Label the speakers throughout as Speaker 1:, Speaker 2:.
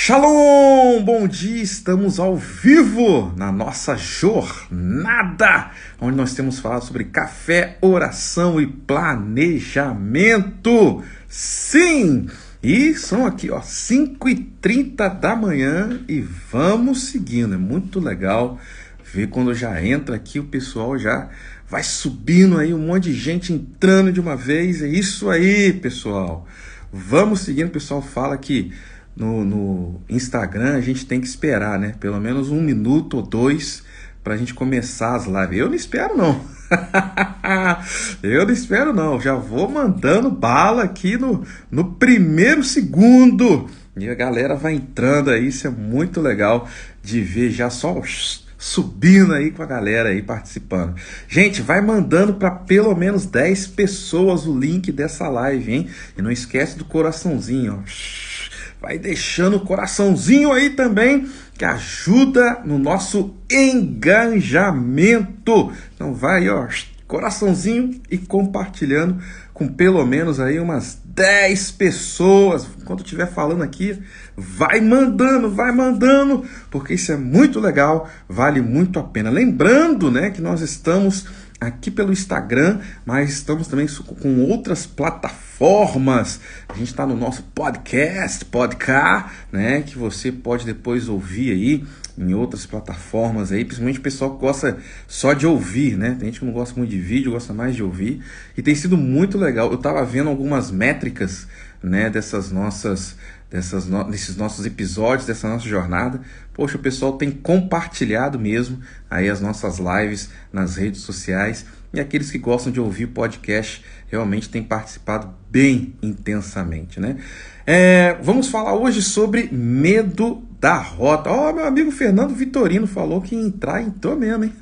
Speaker 1: Shalom! Bom dia! Estamos ao vivo na nossa jornada, onde nós temos falado sobre café, oração e planejamento. Sim! E são aqui, 5h30 da manhã e vamos seguindo. É muito legal ver quando já entra aqui, o pessoal já vai subindo aí, um monte de gente entrando de uma vez. É isso aí, pessoal. Vamos seguindo. O pessoal fala que no Instagram a gente tem que esperar, né? Pelo menos 1 minuto ou 2 para a gente começar as lives. Eu não espero, não. Eu não espero, não. Já vou mandando bala aqui no primeiro segundo. E a galera vai entrando aí. Isso é muito legal de ver já só subindo aí com a galera aí participando. Gente, vai mandando para pelo menos 10 pessoas o link dessa live, hein? E não esquece do coraçãozinho, ó. Vai deixando o coraçãozinho aí também, que ajuda no nosso engajamento. Então vai, ó, coraçãozinho e compartilhando com pelo menos aí umas 10 pessoas. Enquanto eu estiver falando aqui, vai mandando, porque isso é muito legal, vale muito a pena. Lembrando, né, que nós estamos aqui pelo Instagram, mas estamos também com outras plataformas. A gente está no nosso podcast, né, que você pode depois ouvir aí em outras plataformas aí, principalmente o pessoal que gosta só de ouvir, né? Tem gente que não gosta muito de vídeo, gosta mais de ouvir, e tem sido muito legal. Eu estava vendo algumas métricas, né, desses nossos episódios, dessa nossa jornada. Poxa, o pessoal tem compartilhado mesmo aí as nossas lives nas redes sociais, e aqueles que gostam de ouvir podcast realmente têm participado bem intensamente, né? Vamos falar hoje sobre medo da rota. Meu amigo Fernando Vitorino falou que entrou mesmo, hein?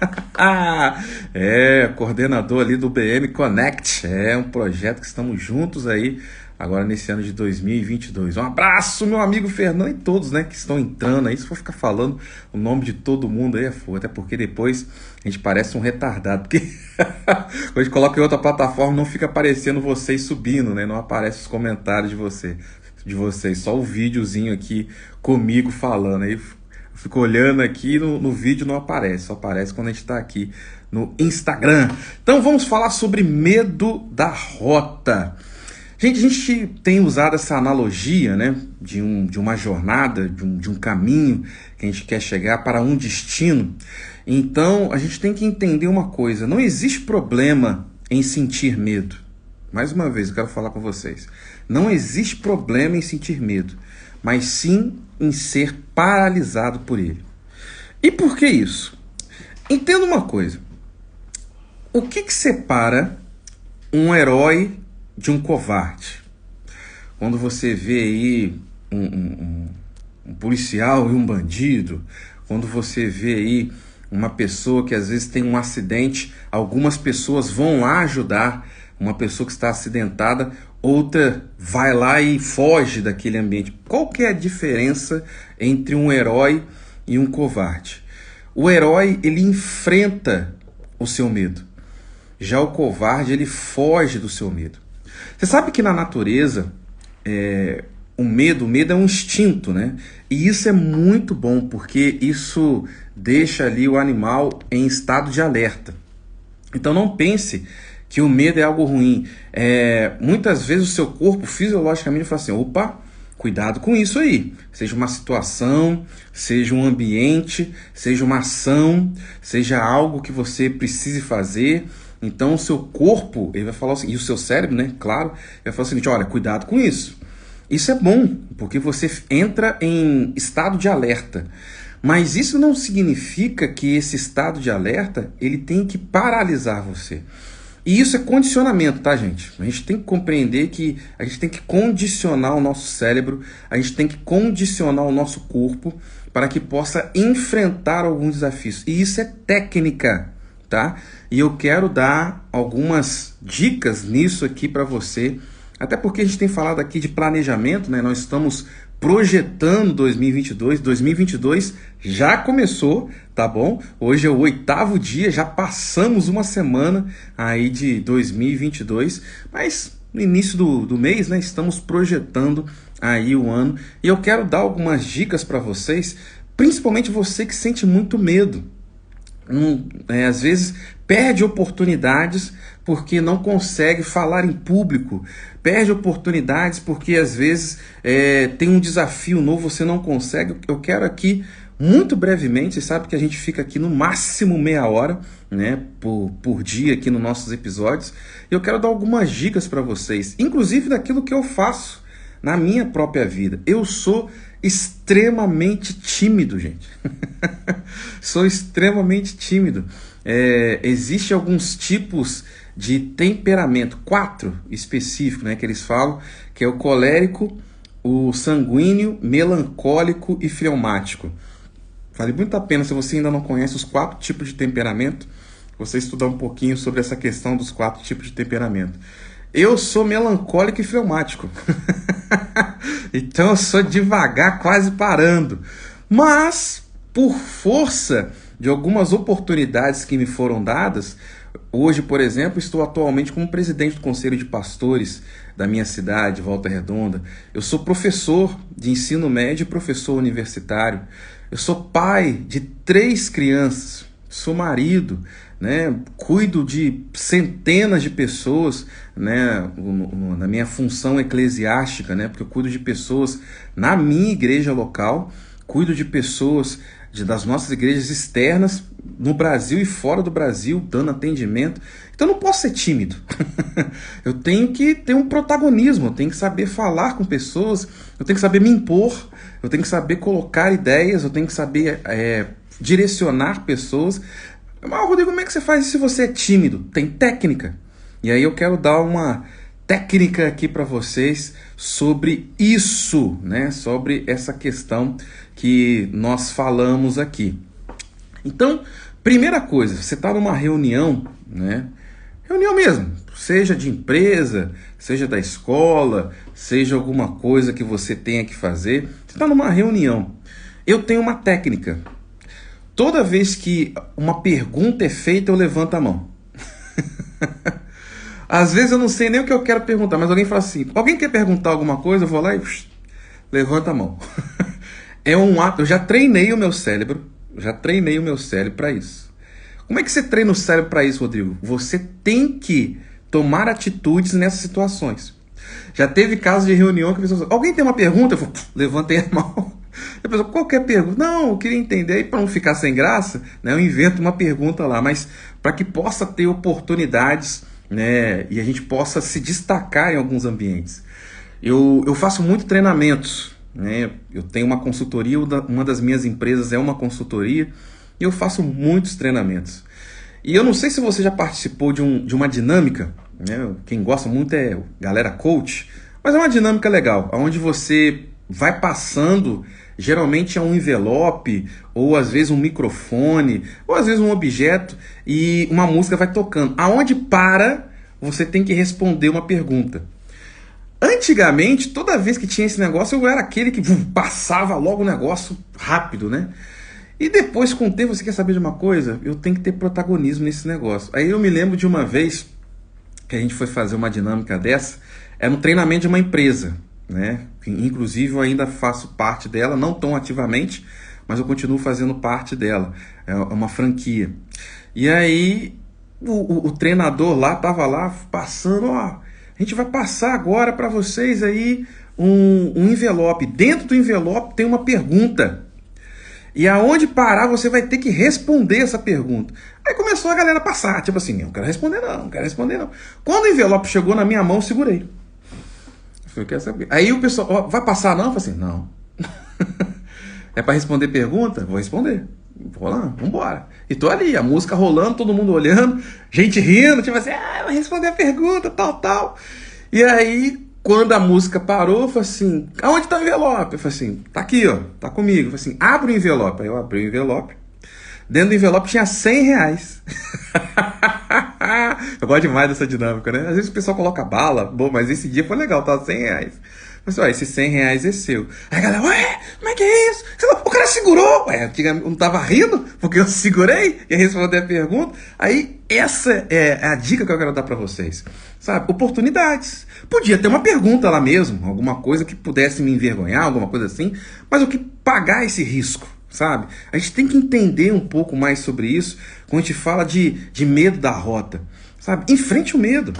Speaker 1: Coordenador ali do BM Connect. É um projeto que estamos juntos aí agora nesse ano de 2022. Um abraço, meu amigo Fernando, e todos, né, que estão entrando aí. Se for ficar falando o nome de todo mundo aí é foda, até porque depois a gente parece um retardado, porque quando a gente coloca em outra plataforma não fica aparecendo vocês subindo, né? Não aparece os comentários de vocês, só o videozinho aqui comigo falando. Aí fico olhando aqui, no vídeo não aparece, só aparece quando a gente está aqui no Instagram. Então vamos falar sobre medo da rota. Gente, a gente tem usado essa analogia, né, de uma jornada, de um caminho que a gente quer chegar para um destino. Então, a gente tem que entender uma coisa: não existe problema em sentir medo. Mais uma vez, eu quero falar com vocês. Não existe problema em sentir medo, mas sim em ser paralisado por ele. E por que isso? Entenda uma coisa. O que separa um herói de um covarde? Quando você vê aí um policial e um bandido, quando você vê aí uma pessoa que às vezes tem um acidente, algumas pessoas vão lá ajudar uma pessoa que está acidentada, outra vai lá e foge daquele ambiente. Qual que é a diferença entre um herói e um covarde? O herói, ele enfrenta o seu medo. Já o covarde, ele foge do seu medo. Você sabe que na natureza, o medo é um instinto, né? E isso é muito bom, porque isso deixa ali o animal em estado de alerta. Então não pense que o medo é algo ruim. Muitas vezes o seu corpo fisiologicamente fala assim: opa, cuidado com isso aí. Seja uma situação, seja um ambiente, seja uma ação, seja algo que você precise fazer. Então o seu corpo, ele vai falar assim, e o seu cérebro, né, claro, vai falar o seguinte: olha, cuidado com isso. Isso é bom, porque você entra em estado de alerta. Mas isso não significa que esse estado de alerta, ele tem que paralisar você. E isso é condicionamento, tá, gente? A gente tem que compreender que a gente tem que condicionar o nosso cérebro, a gente tem que condicionar o nosso corpo para que possa enfrentar alguns desafios. E isso é técnica, tá? E eu quero dar algumas dicas nisso aqui para você, até porque a gente tem falado aqui de planejamento, né? Nós estamos projetando 2022, 2022 já começou, tá bom? Hoje é o 8º dia, já passamos uma semana aí de 2022, mas no início do mês, né, estamos projetando aí o ano. E eu quero dar algumas dicas para vocês, principalmente você que sente muito medo. Às vezes perde oportunidades porque não consegue falar em público, perde oportunidades porque às vezes tem um desafio novo, você não consegue. Eu quero aqui, muito brevemente, você sabe que a gente fica aqui no máximo meia hora, né, por dia aqui nos nossos episódios. Eu quero dar algumas dicas para vocês, inclusive daquilo que eu faço na minha própria vida. Eu sou extremamente tímido, gente. Sou extremamente tímido. Existem alguns tipos de temperamento, 4 específicos, né, que eles falam, que é o colérico, o sanguíneo, melancólico e fleumático. Vale muito a pena, se você ainda não conhece os 4 tipos de temperamento, você estudar um pouquinho sobre essa questão dos 4 tipos de temperamento. Eu sou melancólico e fleumático. Então eu sou devagar, quase parando. Mas, por força de algumas oportunidades que me foram dadas, hoje, por exemplo, estou atualmente como presidente do Conselho de Pastores da minha cidade, Volta Redonda. Eu sou professor de ensino médio e professor universitário. Eu sou pai de 3 crianças. Sou marido, né? Cuido de centenas de pessoas, né? Na minha função eclesiástica, né? Porque eu cuido de pessoas na minha igreja local, cuido de pessoas das nossas igrejas externas, no Brasil e fora do Brasil, dando atendimento. Então eu não posso ser tímido. Eu tenho que ter um protagonismo, eu tenho que saber falar com pessoas, eu tenho que saber me impor, eu tenho que saber colocar ideias, eu tenho que saber direcionar pessoas. Mas, Rodrigo, como é que você faz isso se você é tímido? Tem técnica. E aí eu quero dar uma técnica aqui para vocês sobre isso, né? Sobre essa questão que nós falamos aqui. Então, primeira coisa, você está numa reunião, né? Reunião mesmo, seja de empresa, seja da escola, seja alguma coisa que você tenha que fazer. Você está numa reunião. Eu tenho uma técnica. Toda vez que uma pergunta é feita, eu levanto a mão. Às vezes eu não sei nem o que eu quero perguntar, mas alguém fala assim, alguém quer perguntar alguma coisa? Eu vou lá e levanta a mão. É um ato, eu já treinei o meu cérebro para isso. Como é que você treina o cérebro para isso, Rodrigo? Você tem que tomar atitudes nessas situações. Já teve casos de reunião que a pessoa fala, alguém tem uma pergunta? Eu falo, levantei a mão. A pessoa, qualquer pergunta? Não, eu queria entender. Aí, para não ficar sem graça, né, eu invento uma pergunta lá, mas para que possa ter oportunidades, né, e a gente possa se destacar em alguns ambientes. Eu faço muito treinamentos, né? Eu tenho uma consultoria, uma das minhas empresas é uma consultoria, e eu faço muitos treinamentos. E eu não sei se você já participou de uma dinâmica, né? Quem gosta muito é galera coach, mas é uma dinâmica legal, onde você vai passando, geralmente é um envelope, ou às vezes um microfone, ou às vezes um objeto, e uma música vai tocando. Aonde para, você tem que responder uma pergunta. Antigamente, toda vez que tinha esse negócio, eu era aquele que passava logo o negócio rápido, né? E depois, com o tempo, você quer saber de uma coisa? Eu tenho que ter protagonismo nesse negócio. Aí eu me lembro de uma vez que a gente foi fazer uma dinâmica dessa, era um treinamento de uma empresa, né? Inclusive eu ainda faço parte dela, não tão ativamente, mas eu continuo fazendo parte dela. É uma franquia. E aí o treinador lá estava lá passando, ó, a gente vai passar agora para vocês aí um envelope. Dentro do envelope tem uma pergunta. E aonde parar você vai ter que responder essa pergunta. Aí começou a galera a passar, tipo assim, não quero responder não, não quero responder não. Quando o envelope chegou na minha mão, eu segurei. Eu quero saber. Aí o pessoal, ó, vai passar não? Eu falei assim, não. É para responder pergunta? Vou responder. Vou lá, vambora. E tô ali, a música rolando, todo mundo olhando, gente rindo, tipo assim, vai responder a pergunta, tal. E aí, quando a música parou, eu falei assim, aonde tá o envelope? Eu falei assim, tá aqui, ó, tá comigo. Eu falei assim, abre o envelope. Aí eu abri o envelope. Dentro do envelope tinha R$100. Eu gosto demais dessa dinâmica, né? Às vezes o pessoal coloca bala, bom, mas esse dia foi legal, tava R$100. Assim, ó, esses R$ 100 é seu. Aí a galera, ué, como é que é isso? O cara segurou! Ué, eu não tava rindo porque eu segurei e responder a pergunta. Aí, essa é a dica que eu quero dar pra vocês. Sabe? Oportunidades. Podia ter uma pergunta lá mesmo, alguma coisa que pudesse me envergonhar, alguma coisa assim, mas o que pagar esse risco? Sabe? A gente tem que entender um pouco mais sobre isso quando a gente fala de medo da rota. Sabe? Enfrente o medo.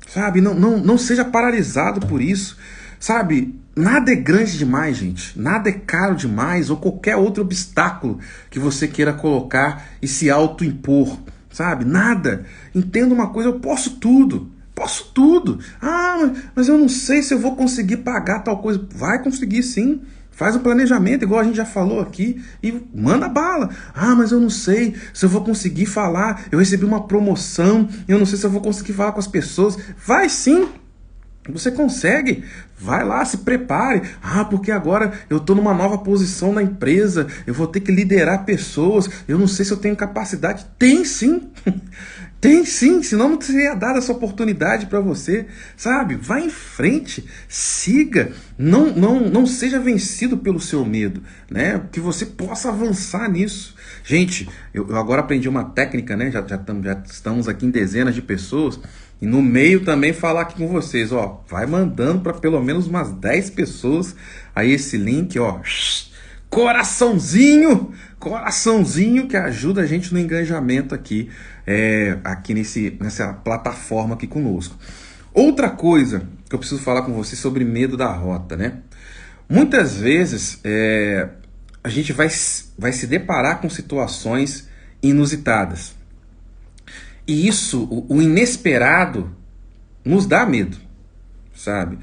Speaker 1: Sabe? Não seja paralisado por isso. Sabe? Nada é grande demais, gente. Nada é caro demais ou qualquer outro obstáculo que você queira colocar e se autoimpor. Sabe? Nada. Entenda uma coisa, eu posso tudo. Posso tudo. Ah, mas eu não sei se eu vou conseguir pagar tal coisa. Vai conseguir sim. Faz um planejamento, igual a gente já falou aqui, e manda bala. Ah, mas eu não sei se eu vou conseguir falar. Eu recebi uma promoção, eu não sei se eu vou conseguir falar com as pessoas. Vai sim. Você consegue, vai lá, se prepare. Ah, porque agora eu estou numa nova posição na empresa, eu vou ter que liderar pessoas, eu não sei se eu tenho capacidade. Tem sim, tem sim, senão não teria dado essa oportunidade para você, sabe? Vá em frente, siga, não seja vencido pelo seu medo, né? Que você possa avançar nisso. Gente, eu agora aprendi uma técnica, né? Já estamos aqui em dezenas de pessoas. E no meio também falar aqui com vocês, ó, vai mandando para pelo menos umas 10 pessoas aí esse link, ó, coraçãozinho que ajuda a gente no engajamento aqui, aqui nessa plataforma aqui conosco. Outra coisa que eu preciso falar com você sobre medo da rota, né? Muitas vezes a gente vai se deparar com situações inusitadas. E isso, o inesperado, nos dá medo, sabe?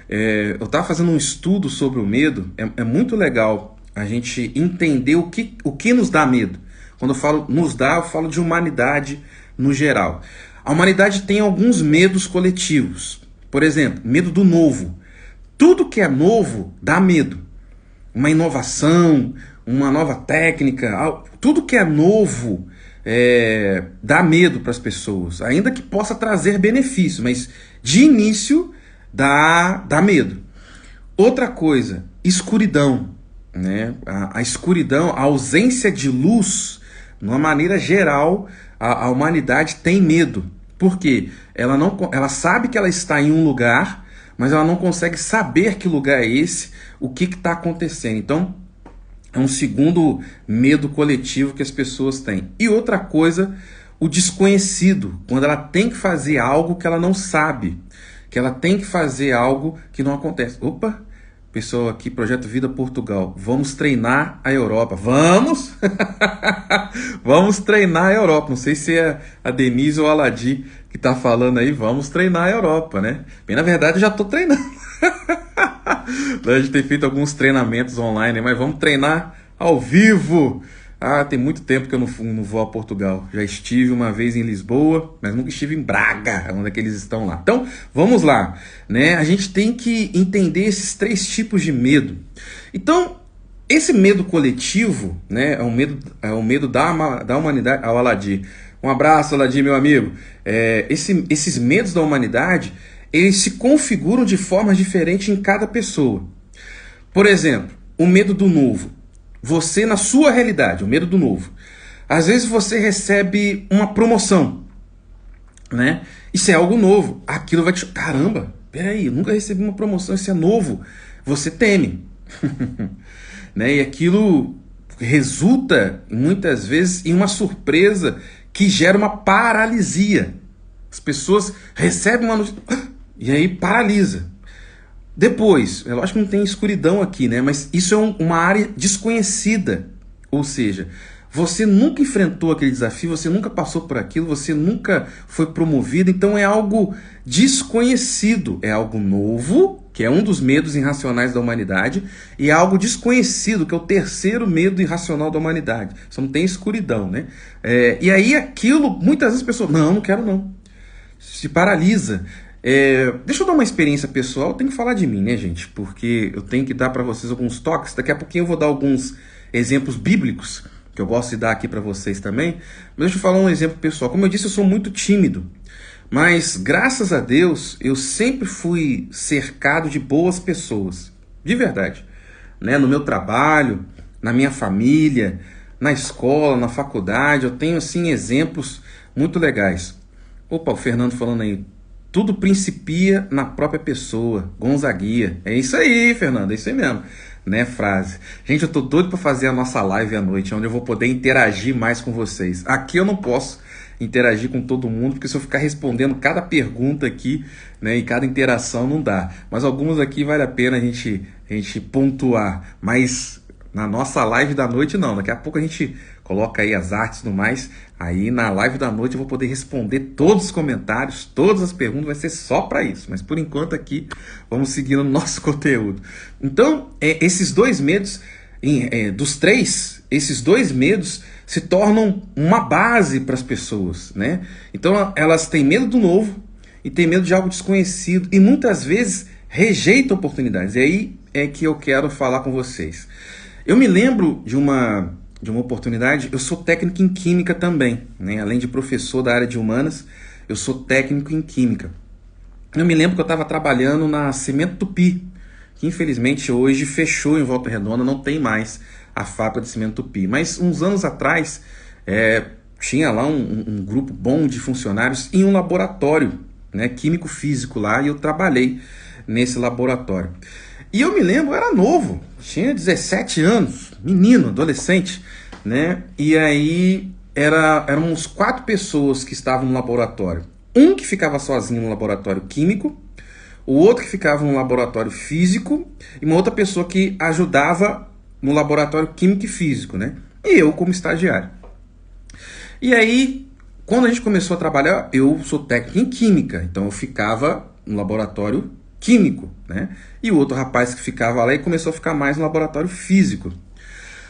Speaker 1: Eu estava fazendo um estudo sobre o medo, é muito legal a gente entender o que nos dá medo. Quando eu falo nos dá, eu falo de humanidade no geral. A humanidade tem alguns medos coletivos. Por exemplo, medo do novo. Tudo que é novo dá medo. Uma inovação, uma nova técnica, tudo que é novo dá medo para as pessoas, ainda que possa trazer benefício, mas de início dá medo. Outra coisa, escuridão, né? A escuridão, a ausência de luz, de uma maneira geral, a humanidade tem medo. Por quê? Ela sabe que ela está em um lugar, mas ela não consegue saber que lugar é esse, o que está acontecendo. Então, é um segundo medo coletivo que as pessoas têm. E outra coisa, o desconhecido, quando ela tem que fazer algo que ela não sabe, que ela tem que fazer algo que não acontece. Opa, pessoal aqui, Projeto Vida Portugal, vamos treinar a Europa. Vamos! Vamos treinar a Europa. Não sei se é a Denise ou a Aladi que está falando aí, vamos treinar a Europa, né? Bem, na verdade, eu já estou treinando. A gente tem feito alguns treinamentos online, mas vamos treinar ao vivo. Ah, tem muito tempo que eu não vou a Portugal. Já estive uma vez em Lisboa, mas nunca estive em Braga, onde é que eles estão lá. Então, vamos lá, né? A gente tem que entender esses 3 tipos de medo. Então, esse medo coletivo, né, é o medo da humanidade. Ao Aladi. Um abraço, Aladi, meu amigo. Esses medos da humanidade, eles se configuram de formas diferentes em cada pessoa. Por exemplo, o medo do novo. Você, na sua realidade, o medo do novo. Às vezes você recebe uma promoção, né? Isso é algo novo. Aquilo vai te... Caramba, peraí, eu nunca recebi uma promoção, isso é novo. Você teme. Né? E aquilo resulta, muitas vezes, em uma surpresa que gera uma paralisia. As pessoas recebem uma notícia e aí paralisa. Depois, é lógico que não tem escuridão aqui, né? Mas isso é uma área desconhecida. Ou seja, você nunca enfrentou aquele desafio, você nunca passou por aquilo, você nunca foi promovido, então é algo desconhecido, é algo novo, que é um dos medos irracionais da humanidade, e é algo desconhecido, que é o terceiro medo irracional da humanidade. Só não tem escuridão, né? E aí aquilo, muitas vezes as pessoas, não quero não. Se paralisa. Deixa eu dar uma experiência pessoal, eu tenho que falar de mim, né, gente? Porque eu tenho que dar para vocês alguns toques. Daqui a pouquinho eu vou dar alguns exemplos bíblicos, que eu gosto de dar aqui para vocês também. Mas deixa eu falar um exemplo pessoal. Como eu disse, eu sou muito tímido. Mas, graças a Deus, eu sempre fui cercado de boas pessoas, de verdade, né? No meu trabalho, na minha família, na escola, na faculdade, eu tenho, assim, exemplos muito legais. Opa, o Fernando falando aí, tudo principia na própria pessoa, Gonzaguia. É isso aí, Fernando, é isso aí mesmo, né, frase. Gente, eu tô doido para fazer a nossa live à noite, onde eu vou poder interagir mais com vocês. Aqui eu não posso interagir com todo mundo, porque se eu ficar respondendo cada pergunta aqui, né, e cada interação não dá. Mas algumas aqui vale a pena a gente pontuar. Mas na nossa live da noite não, daqui a pouco a gente coloca aí as artes e tudo mais. Aí na live da noite eu vou poder responder todos os comentários, todas as perguntas, vai ser só para isso. Mas por enquanto aqui vamos seguindo o nosso conteúdo. Então, esses dois medos, dos três, esses dois medos se tornam uma base para as pessoas, né? Então elas têm medo do novo e têm medo de algo desconhecido e muitas vezes rejeitam oportunidades. E aí é que eu quero falar com vocês. Eu me lembro de uma oportunidade. Eu sou técnico em química também, né? Além de professor da área de humanas, eu sou técnico em química. Eu me lembro que eu estava trabalhando na Cimento Tupi, que infelizmente hoje fechou em Volta Redonda, não tem mais a fábrica de Cimento Tupi. Mas uns anos atrás, tinha lá um grupo bom de funcionários em um laboratório, né, químico-físico lá, e eu trabalhei nesse laboratório. E eu me lembro, eu era novo, tinha 17 anos, menino, adolescente, né? E aí eram uns 4 pessoas que estavam no laboratório. Um que ficava sozinho no laboratório químico, o outro que ficava no laboratório físico e uma outra pessoa que ajudava no laboratório químico e físico, né? E eu como estagiário. E aí, quando a gente começou a trabalhar, eu sou técnico em química, então eu ficava no laboratório químico, né? E o outro rapaz que ficava lá e começou a ficar mais no laboratório físico.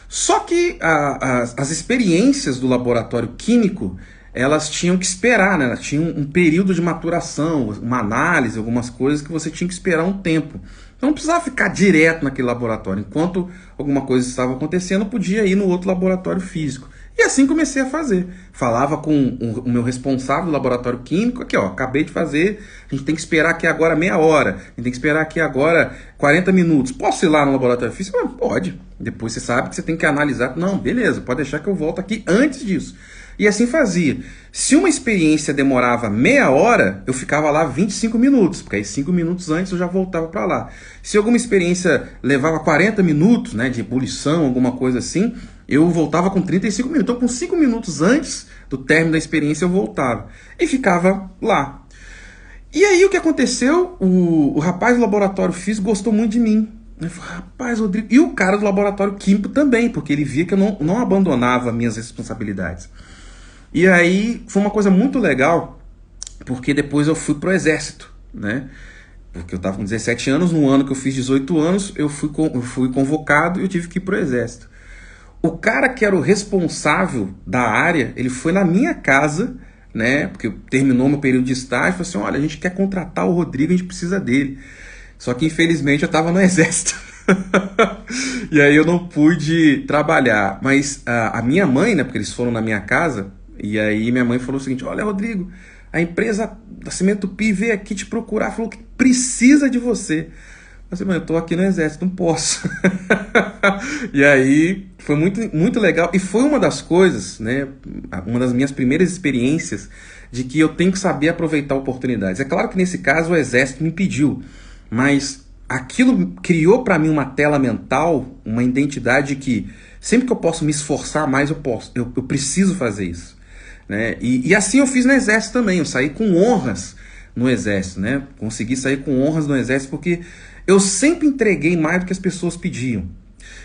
Speaker 1: Só que as experiências do laboratório químico, elas tinham que esperar, né? Elas tinham um período de maturação, uma análise, algumas coisas que você tinha que esperar um tempo. Então não precisava ficar direto naquele laboratório. Enquanto alguma coisa estava acontecendo, eu podia ir no outro laboratório físico. E assim comecei a fazer. Falava com o meu responsável do laboratório químico, aqui ó, acabei de fazer, a gente tem que esperar aqui agora meia hora, a gente tem que esperar aqui agora 40 minutos. Posso ir lá no laboratório físico? Ah, pode. Depois você sabe que você tem que analisar. Não, beleza, pode deixar que eu volto aqui antes disso. E assim fazia. Se uma experiência demorava meia hora, eu ficava lá 25 minutos, porque aí 5 minutos antes eu já voltava para lá. Se alguma experiência levava 40 minutos, né, de ebulição, alguma coisa assim, eu voltava com 35 minutos. Então, com 5 minutos antes do término da experiência, eu voltava. E ficava lá. E aí, o que aconteceu? O rapaz do laboratório físico gostou muito de mim. Ele falou, rapaz, Rodrigo... E o cara do laboratório químico também, porque ele via que eu não abandonava minhas responsabilidades. E aí, foi uma coisa muito legal, porque depois eu fui pro exército, né? Porque eu estava com 17 anos, no ano que eu fiz 18 anos, eu fui convocado e eu tive que ir pro exército. O cara que era o responsável da área, ele foi na minha casa, né? Porque terminou meu período de estágio, falou assim, olha, a gente quer contratar o Rodrigo, a gente precisa dele. Só que infelizmente eu estava no exército. E aí eu não pude trabalhar. Mas a minha mãe, né? Porque eles foram na minha casa, e aí minha mãe falou o seguinte, olha, Rodrigo, a empresa da Cimento Tupi veio aqui te procurar, falou que precisa de você. Eu falei, mãe, eu tô aqui no exército, não posso. E aí foi muito, muito legal. E foi uma das coisas, né? Uma das minhas primeiras experiências de que eu tenho que saber aproveitar oportunidades. É claro que nesse caso o exército me impediu, mas aquilo criou para mim uma tela mental, uma identidade que sempre que eu posso me esforçar mais, eu preciso fazer isso, né? E assim eu fiz no exército também. Eu saí com honras no exército, né? Consegui sair com honras no exército porque eu sempre entreguei mais do que as pessoas pediam.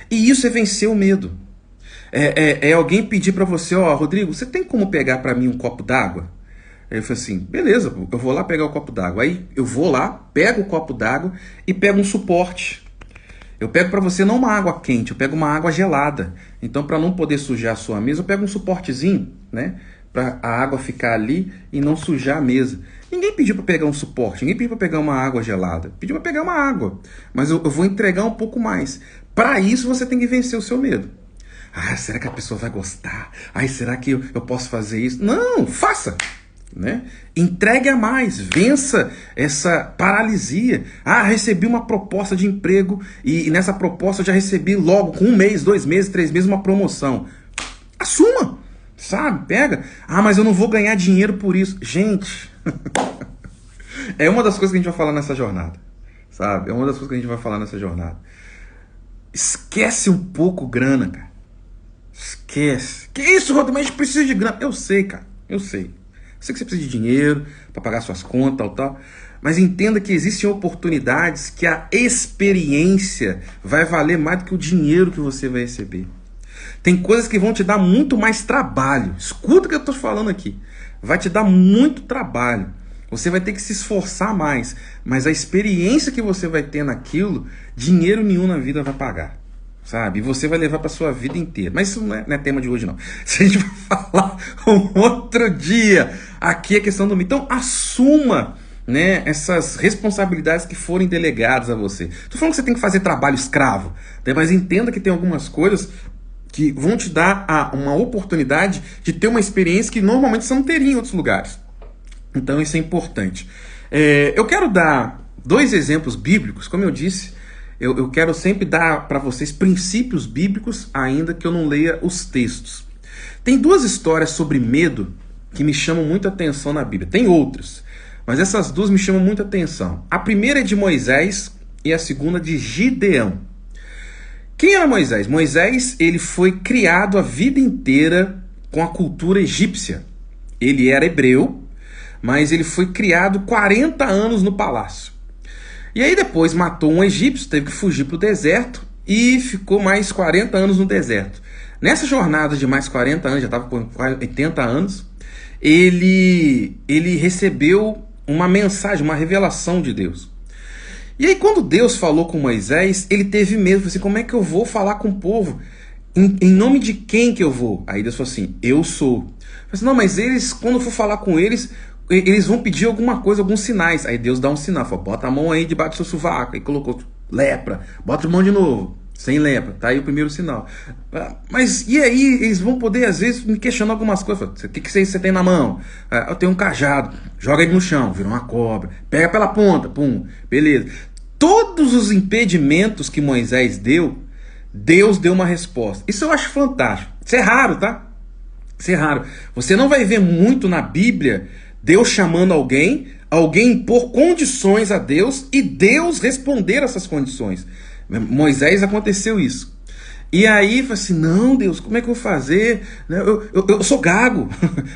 Speaker 1: E isso é vencer o medo. É alguém pedir para você, ó, Rodrigo, você tem como pegar para mim um copo d'água? Aí eu falei assim, beleza, eu vou lá pegar o copo d'água. Aí eu vou lá, pego o copo d'água e pego um suporte. Eu pego para você não uma água quente, eu pego uma água gelada. Então, para não poder sujar a sua mesa, eu pego um suportezinho, né? Para a água ficar ali e não sujar a mesa. Ninguém pediu para pegar um suporte, ninguém pediu para pegar uma água gelada. Pediu para pegar uma água. Mas eu vou entregar um pouco mais. Para isso, você tem que vencer o seu medo. Ah, será que a pessoa vai gostar? Ai, será que eu posso fazer isso? Não, faça! né? Entregue a mais, vença essa paralisia. Ah, recebi uma proposta de emprego e nessa proposta eu já recebi logo com 1 mês, 2 meses, 3 meses uma promoção. Assuma, sabe? Pega. Ah, mas eu não vou ganhar dinheiro por isso. Gente, é uma das coisas que a gente vai falar nessa jornada, sabe? É uma das coisas que a gente vai falar nessa jornada. Esquece um pouco grana, cara. Esquece. Que isso, Rodrigo? Mas a gente precisa de grana. Eu sei, cara. Eu sei. Eu sei que você precisa de dinheiro para pagar suas contas, tal. Mas entenda que existem oportunidades que a experiência vai valer mais do que o dinheiro que você vai receber. Tem coisas que vão te dar muito mais trabalho. Escuta o que eu estou falando aqui. Vai te dar muito trabalho. Você vai ter que se esforçar mais. Mas a experiência que você vai ter naquilo, dinheiro nenhum na vida vai pagar. Sabe? E você vai levar para sua vida inteira. Mas isso não é tema de hoje, não. Isso a gente vai falar um outro dia. Aqui é questão do... Então, assuma, né, essas responsabilidades que forem delegadas a você. Estou falando que você tem que fazer trabalho escravo, né? Mas entenda que tem algumas coisas que vão te dar uma oportunidade de ter uma experiência que normalmente você não teria em outros lugares. Então, isso é importante. Eu quero dar 2 exemplos bíblicos. Como eu disse, eu quero sempre dar para vocês princípios bíblicos, ainda que eu não leia os textos. Tem 2 histórias sobre medo que me chamam muita atenção na Bíblia. Tem outras, mas essas 2 me chamam muita atenção. A primeira é de Moisés e a segunda de Gideão. Quem era Moisés? Moisés, ele foi criado a vida inteira com a cultura egípcia. Ele era hebreu, mas ele foi criado 40 anos no palácio. E aí depois matou um egípcio, teve que fugir para o deserto e ficou mais 40 anos no deserto. Nessa jornada de mais 40 anos, já estava com 80 anos, ele recebeu uma mensagem, uma revelação de Deus. E aí quando Deus falou com Moisés, ele teve medo. Falou assim, como é que eu vou falar com o povo? Em nome de quem que eu vou? Aí Deus falou assim, eu sou. Falei assim, não, mas eles, quando eu for falar com eles vão pedir alguma coisa, alguns sinais. Aí Deus dá um sinal, fala, bota a mão aí debaixo do seu sovaco. Aí colocou lepra, bota a mão de novo, sem lepra, tá aí o primeiro sinal. Mas e aí, eles vão poder às vezes me questionar algumas coisas. O que você tem na mão? Eu tenho um cajado, joga ele no chão, vira uma cobra, pega pela ponta, pum, beleza. Todos os impedimentos que Moisés deu, Deus deu uma resposta. Isso eu acho fantástico. Isso é raro, tá? Isso é raro. Você não vai ver muito na Bíblia Deus chamando alguém impor condições a Deus e Deus responder essas condições. Moisés aconteceu isso. E aí, fala assim, não, Deus, como é que eu vou fazer? Eu sou gago,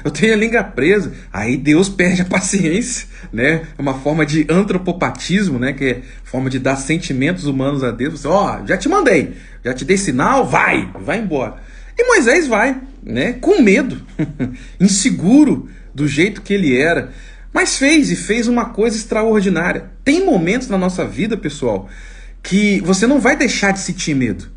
Speaker 1: eu tenho a língua presa. Aí Deus perde a paciência, né? É uma forma de antropopatismo, né? Que é forma de dar sentimentos humanos a Deus. Você, já te mandei, já te dei sinal, vai embora. E Moisés vai, né? Com medo, inseguro do jeito que ele era. Mas fez uma coisa extraordinária. Tem momentos na nossa vida, pessoal, que você não vai deixar de sentir medo.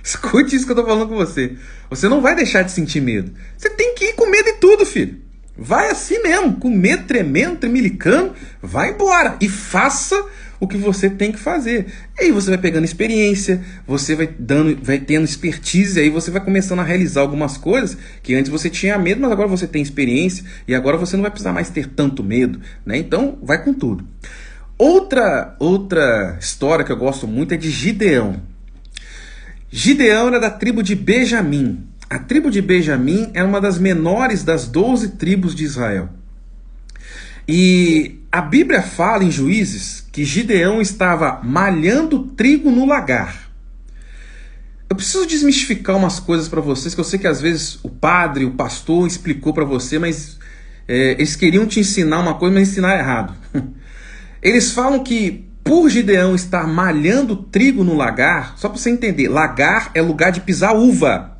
Speaker 1: Escute isso que eu tô falando com você. Você não vai deixar de sentir medo. Você tem que ir com medo em tudo, filho. Vai assim mesmo, com medo, tremendo, tremilicando. Vai embora e faça o que você tem que fazer. E aí você vai pegando experiência, você vai tendo expertise, aí você vai começando a realizar algumas coisas que antes você tinha medo, mas agora você tem experiência e agora você não vai precisar mais ter tanto medo, né? Então, vai com tudo. Outra história que eu gosto muito é de Gideão. Gideão era da tribo de Benjamim. A tribo de Benjamim era uma das menores das 12 tribos de Israel. E a Bíblia fala em Juízes que Gideão estava malhando trigo no lagar. Eu preciso desmistificar umas coisas para vocês, que eu sei que às vezes o padre, o pastor explicou para você, mas eles queriam te ensinar uma coisa, mas ensinaram errado. Eles falam que por Gideão estar malhando trigo no lagar, só para você entender, lagar é lugar de pisar uva.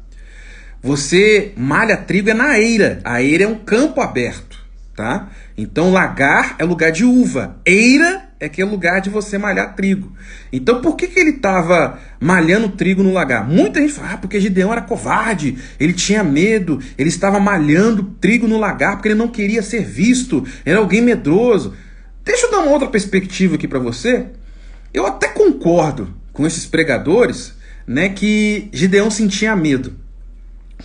Speaker 1: Você malha trigo é na eira. A eira é um campo aberto, tá? Então lagar é lugar de uva. Eira é que é lugar de você malhar trigo. Então por que ele estava malhando trigo no lagar? Muita gente fala, porque Gideão era covarde, ele tinha medo, ele estava malhando trigo no lagar porque ele não queria ser visto, era alguém medroso. Deixa eu dar uma outra perspectiva aqui para você. Eu até concordo com esses pregadores, né, que Gideão sentia medo.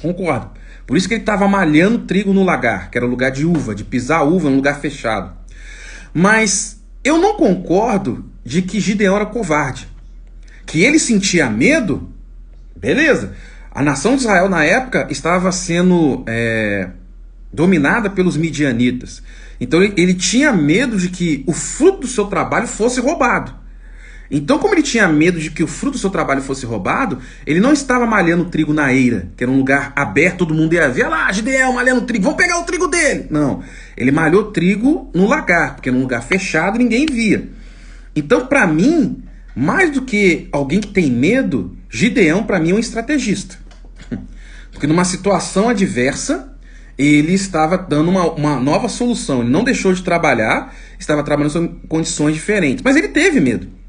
Speaker 1: Concordo. Por isso que ele estava malhando trigo no lagar, que era o lugar de uva, de pisar uva num lugar fechado. Mas eu não concordo de que Gideão era covarde. Que ele sentia medo, beleza. A nação de Israel na época estava sendo dominada pelos midianitas. Então ele tinha medo de que o fruto do seu trabalho fosse roubado. Então, como ele tinha medo de que o fruto do seu trabalho fosse roubado, ele não estava malhando trigo na eira, que era um lugar aberto, todo mundo ia ver, lá, Gideão malhando trigo, vamos pegar o trigo dele. Não, ele malhou trigo no lagar, porque era um lugar fechado, ninguém via. Então, para mim, mais do que alguém que tem medo, Gideão, para mim, é um estrategista. Porque numa situação adversa, ele estava dando uma nova solução. Ele não deixou de trabalhar, estava trabalhando sob condições diferentes. Mas ele teve medo.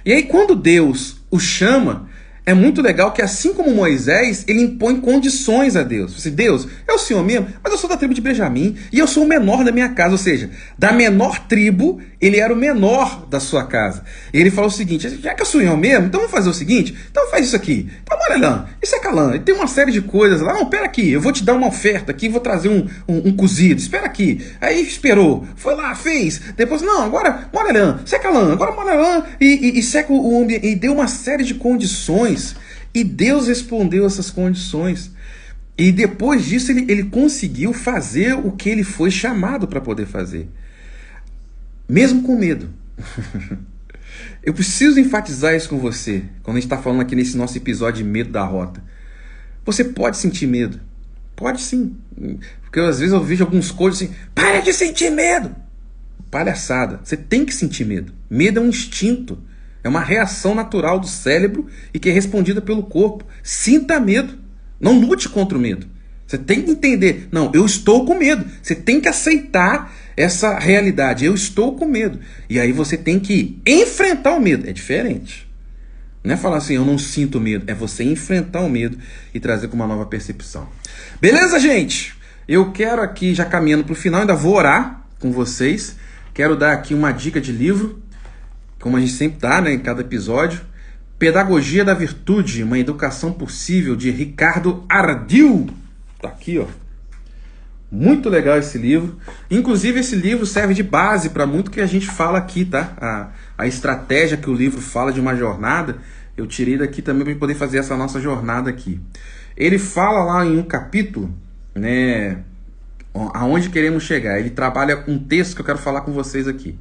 Speaker 1: E aí, quando Deus o chama, é muito legal que, assim como Moisés, ele impõe condições a Deus. Assim, Deus, é o Senhor mesmo, mas eu sou da tribo de Benjamim e eu sou o menor da minha casa. Ou seja, da menor tribo, ele era o menor da sua casa. E ele falou o seguinte, já que eu sou eu mesmo, então vamos fazer o seguinte, então faz isso aqui. Então, olha lá, isso é calã, e tem uma série de coisas lá. Não, pera aqui, eu vou te dar uma oferta aqui, vou trazer um cozido, espera aqui. Aí esperou, foi lá, fez. Depois, não, agora, molha seca lã, agora molha lã e seca o ambiente. E deu uma série de condições. E Deus respondeu essas condições. E depois disso ele conseguiu fazer o que ele foi chamado para poder fazer. Mesmo com medo. Eu preciso enfatizar isso com você, quando a gente está falando aqui nesse nosso episódio de medo da rota. Você pode sentir medo. Pode sim. Porque às vezes eu vejo alguns coaches assim, para de sentir medo. Palhaçada. Você tem que sentir medo. Medo é um instinto. É uma reação natural do cérebro e que é respondida pelo corpo. Sinta medo. Não lute contra o medo. Você tem que entender. Não, eu estou com medo. Você tem que aceitar essa realidade. Eu estou com medo. E aí você tem que enfrentar o medo. É diferente. Não é falar assim, eu não sinto medo. É você enfrentar o medo e trazer com uma nova percepção. Beleza, gente? Eu quero aqui, já caminhando para o final, ainda vou orar com vocês. Quero dar aqui uma dica de livro, como a gente sempre dá, né, em cada episódio. Pedagogia da Virtude, uma educação possível, de Ricardo Ardil. Tá aqui, ó. Muito legal esse livro. Inclusive, esse livro serve de base para muito que a gente fala aqui, tá? A estratégia que o livro fala de uma jornada, eu tirei daqui também para poder fazer essa nossa jornada aqui. Ele fala lá em um capítulo, né, aonde queremos chegar. Ele trabalha um texto que eu quero falar com vocês aqui.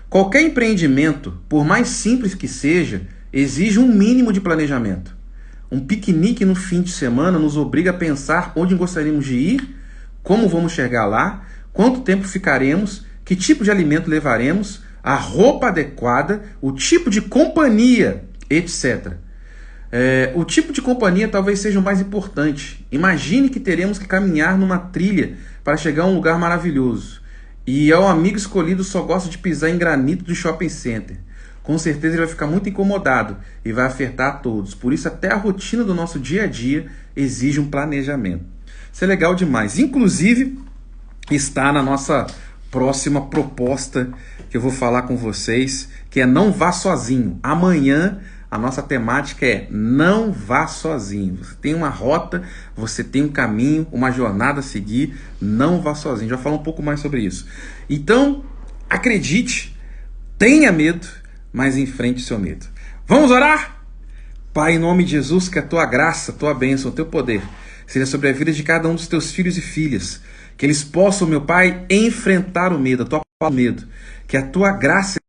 Speaker 1: Qualquer empreendimento, por mais simples que seja, exige um mínimo de planejamento. Um piquenique no fim de semana nos obriga a pensar onde gostaríamos de ir, como vamos chegar lá, quanto tempo ficaremos, que tipo de alimento levaremos, a roupa adequada, o tipo de companhia, etc. O tipo de companhia talvez seja o mais importante. Imagine que teremos que caminhar numa trilha para chegar a um lugar maravilhoso. E o amigo escolhido só gosta de pisar em granito do shopping center. Com certeza ele vai ficar muito incomodado e vai afetar a todos. Por isso, até a rotina do nosso dia a dia exige um planejamento. Isso é legal demais. Inclusive, está na nossa próxima proposta que eu vou falar com vocês, que é Não Vá Sozinho. Amanhã, a nossa temática é Não Vá Sozinho. Você tem uma rota, você tem um caminho, uma jornada a seguir. Não vá sozinho. Já falo um pouco mais sobre isso. Então, acredite, tenha medo, mas enfrente o seu medo. Vamos orar? Pai, em nome de Jesus, que a tua graça, a tua bênção, o teu poder seja sobre a vida de cada um dos teus filhos e filhas. Que eles possam, meu Pai, enfrentar o medo, a tua palavra, medo. Que a tua graça